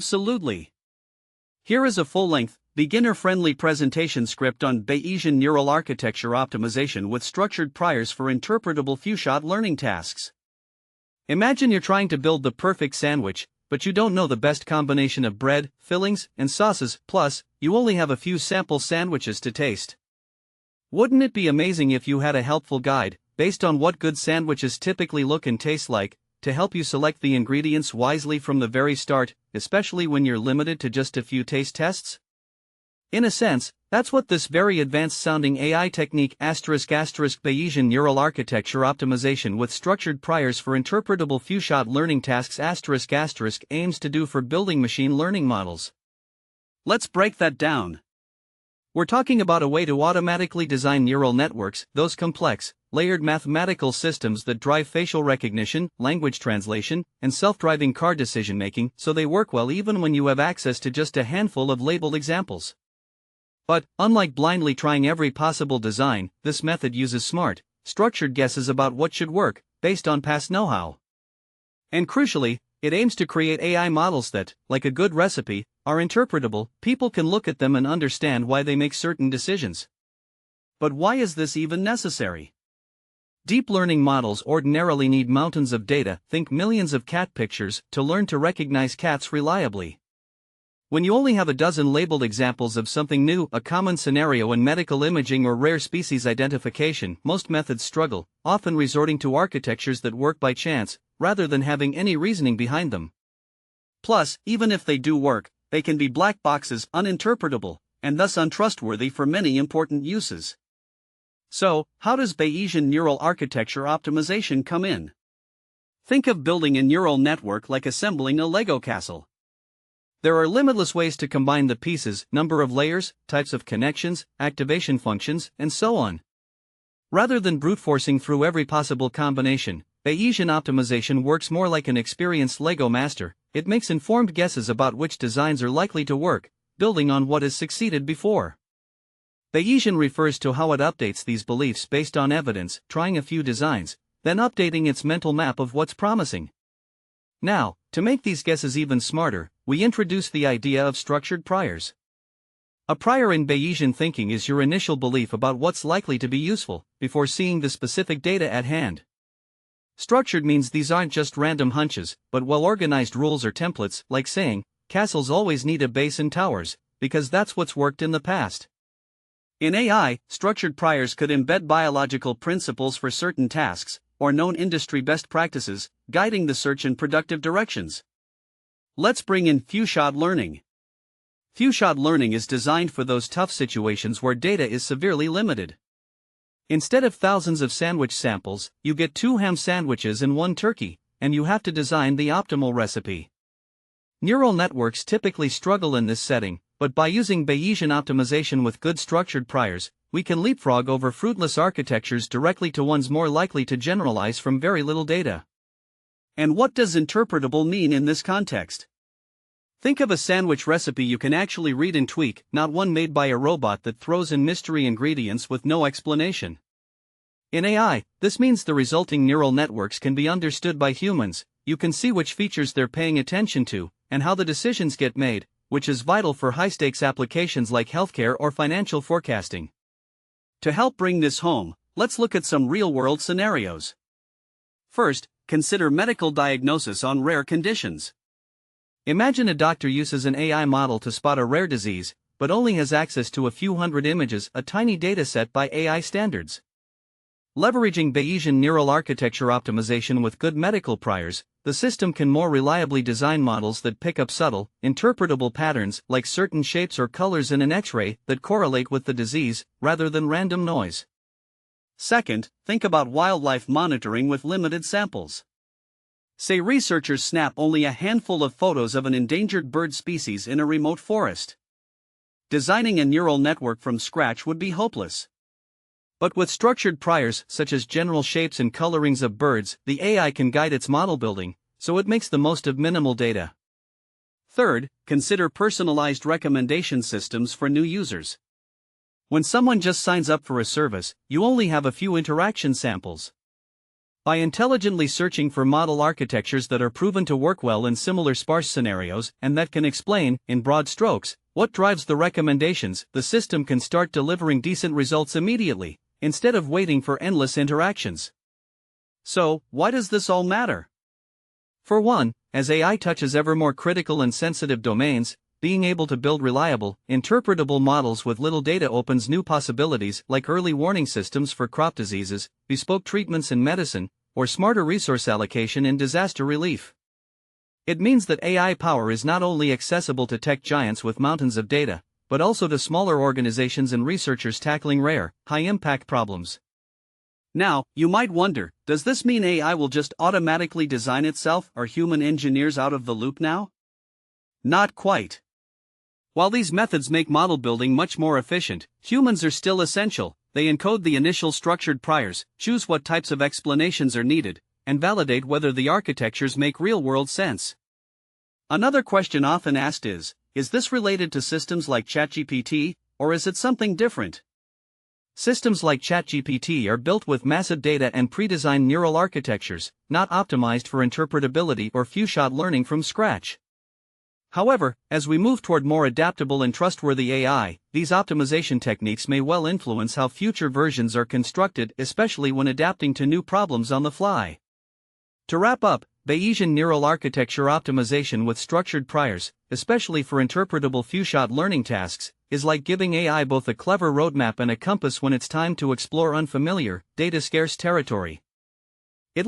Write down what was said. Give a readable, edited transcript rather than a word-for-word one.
Absolutely. Here is a full-length, beginner-friendly presentation script on Bayesian neural architecture optimization with structured priors for interpretable few-shot learning tasks. Imagine you're trying to build the perfect sandwich, but you don't know the best combination of bread, fillings, and sauces, plus, you only have a few sample sandwiches to taste. Wouldn't it be amazing if you had a helpful guide, based on what good sandwiches typically look and taste like, to help you select the ingredients wisely from the very start, especially when you're limited to just a few taste tests? In a sense, that's what this very advanced-sounding AI technique Bayesian neural architecture optimization with structured priors for interpretable few-shot learning tasks aims to do for building machine learning models. Let's break that down. We're talking about a way to automatically design neural networks, those complex, layered mathematical systems that drive facial recognition, language translation, and self-driving car decision-making, so they work well even when you have access to just a handful of labeled examples. But, unlike blindly trying every possible design, this method uses smart, structured guesses about what should work, based on past know-how. And crucially, it aims to create AI models that, like a good recipe, are interpretable. People can look at them and understand why they make certain decisions. But why is this even necessary? Deep learning models ordinarily need mountains of data, think millions of cat pictures, to learn to recognize cats reliably. When you only have a dozen labeled examples of something new, a common scenario in medical imaging or rare species identification, most methods struggle, often resorting to architectures that work by chance, rather than having any reasoning behind them. Plus, even if they do work, they can be black boxes, uninterpretable, and thus untrustworthy for many important uses. So, how does Bayesian neural architecture optimization come in? Think of building a neural network like assembling a Lego castle. There are limitless ways to combine the pieces, number of layers, types of connections, activation functions, and so on. Rather than brute forcing through every possible combination, Bayesian optimization works more like an experienced Lego master. It makes informed guesses about which designs are likely to work, building on what has succeeded before. Bayesian refers to how it updates these beliefs based on evidence, trying a few designs, then updating its mental map of what's promising. Now, to make these guesses even smarter, we introduce the idea of structured priors. A prior in Bayesian thinking is your initial belief about what's likely to be useful, before seeing the specific data at hand. Structured means these aren't just random hunches, but well-organized rules or templates, like saying, castles always need a base and towers, because that's what's worked in the past. In AI, structured priors could embed biological principles for certain tasks, or known industry best practices, guiding the search in productive directions. Let's bring in few-shot learning. Few-shot learning is designed for those tough situations where data is severely limited. Instead of thousands of sandwich samples, you get 2 ham sandwiches and 1 turkey, and you have to design the optimal recipe. Neural networks typically struggle in this setting, but by using Bayesian optimization with good structured priors, we can leapfrog over fruitless architectures directly to ones more likely to generalize from very little data. And what does interpretable mean in this context? Think of a sandwich recipe you can actually read and tweak, not one made by a robot that throws in mystery ingredients with no explanation. In AI, this means the resulting neural networks can be understood by humans. You can see which features they're paying attention to, and how the decisions get made, which is vital for high-stakes applications like healthcare or financial forecasting. To help bring this home, let's look at some real-world scenarios. First, consider medical diagnosis on rare conditions. Imagine a doctor uses an AI model to spot a rare disease, but only has access to a few hundred images, a tiny dataset by AI standards. Leveraging Bayesian neural architecture optimization with good medical priors, the system can more reliably design models that pick up subtle, interpretable patterns like certain shapes or colors in an X-ray that correlate with the disease, rather than random noise. Second, think about wildlife monitoring with limited samples. Say researchers snap only a handful of photos of an endangered bird species in a remote forest. Designing a neural network from scratch would be hopeless. But with structured priors, such as general shapes and colorings of birds, the AI can guide its model building, so it makes the most of minimal data. Third, consider personalized recommendation systems for new users. When someone just signs up for a service, you only have a few interaction samples. By intelligently searching for model architectures that are proven to work well in similar sparse scenarios and that can explain, in broad strokes, what drives the recommendations, the system can start delivering decent results immediately, instead of waiting for endless interactions. So, why does this all matter? For one, as AI touches ever more critical and sensitive domains, being able to build reliable, interpretable models with little data opens new possibilities like early warning systems for crop diseases, bespoke treatments in medicine, or smarter resource allocation in disaster relief. It means that AI power is not only accessible to tech giants with mountains of data, but also to smaller organizations and researchers tackling rare, high-impact problems. Now, you might wonder, does this mean AI will just automatically design itself? Are human engineers out of the loop now? Not quite. While these methods make model building much more efficient, humans are still essential. They encode the initial structured priors, choose what types of explanations are needed, and validate whether the architectures make real-world sense. Another question often asked is this related to systems like ChatGPT, or is it something different? Systems like ChatGPT are built with massive data and pre-designed neural architectures, not optimized for interpretability or few-shot learning from scratch. However, as we move toward more adaptable and trustworthy AI, these optimization techniques may well influence how future versions are constructed, especially when adapting to new problems on the fly. To wrap up, Bayesian neural architecture optimization with structured priors, especially for interpretable few-shot learning tasks, is like giving AI both a clever roadmap and a compass when it's time to explore unfamiliar, data-scarce territory. It